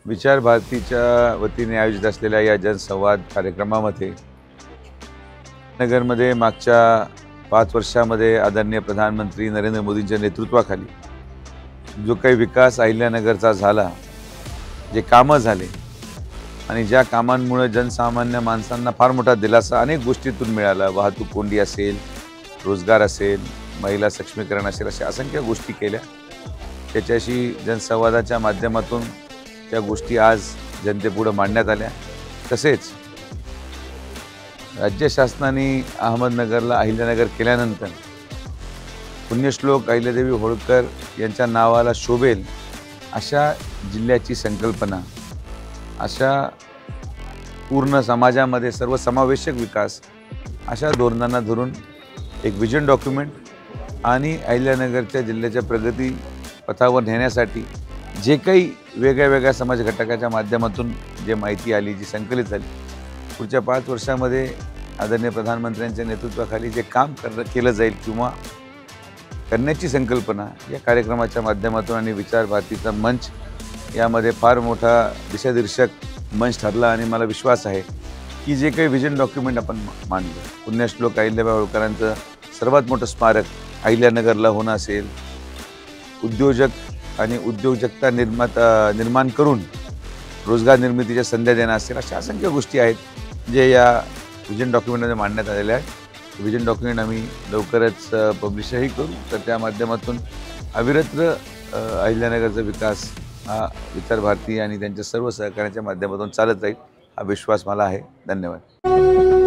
विचार भारतीच्या वतीने आयोजित असलेल्या या जनसंवाद कार्यक्रमामध्ये नगरमध्ये मागच्या 5 वर्षामध्ये आदरणीय प्रधानमंत्री नरेंद्र मोदींच्या नेतृत्वाखाली जो काही विकास अहिल्यानगरचा झाला, जे कामं झाले आणि ज्या कामांमुळे जनसामान्य माणसांना फार मोठा दिलासा अनेक गोष्टीतून मिळाला, वाहतूक कोंडी असेल, रोजगार असेल, महिला सक्षमीकरण असेल, अशा असंख्य गोष्टी केल्या। त्याच्याशी जनसंवादाच्या माध्यमातून त्या गोष्टी आज जनतेपुढे मांडण्यात आल्या। तसेच राज्य शासनाने अहमदनगरला अहिल्यानगर केल्यानंतर पुण्यश्लोक अहिल्यादेवी होळकर यांच्या नावाला शोभेल अशा जिल्ह्याची संकल्पना, अशा पूर्ण समाजामध्ये सर्वसमावेशक विकास अशा धोरणांना धरून एक विजन डॉक्युमेंट आणि अहिल्यानगरच्या जिल्ह्याच्या प्रगती पथावर नेण्यासाठी जे काही वेगळ्या समाज घटकाच्या माध्यमातून जे माहिती आली, जी संकलित झाली, पुढच्या 5 वर्षामध्ये आदरणीय प्रधानमंत्र्यांच्या नेतृत्वाखाली जे काम केलं जाईल किंवा करण्याची संकल्पना या कार्यक्रमाच्या माध्यमातून आणि विचार भारतीचा मंच यामध्ये फार मोठा दिशादर्शक मंच ठरला। आणि मला विश्वास आहे की जे काही विजन डॉक्युमेंट आपण मांडलं, पुण्यश्लोक अहिल्याबाई होळकरांचं सर्वात मोठं स्मारक अहिल्यानगरला होणं असेल, उद्योजक आणि उद्योजकता निर्माण करून रोजगार निर्मितीच्या संधी देणं असेल, अशा असंख्य गोष्टी आहेत जे या विजन डॉक्युमेंटमध्ये मांडण्यात आलेल्या आहेत। विजन डॉक्युमेंट आम्ही लवकरच पब्लिशही करू, तर त्या माध्यमातून अविरत अहिल्यानगरचा विकास हा विचार भारती आणि त्यांच्या सर्व सहकार्याच्या माध्यमातून चालत राहील हा विश्वास मला आहे। धन्यवाद।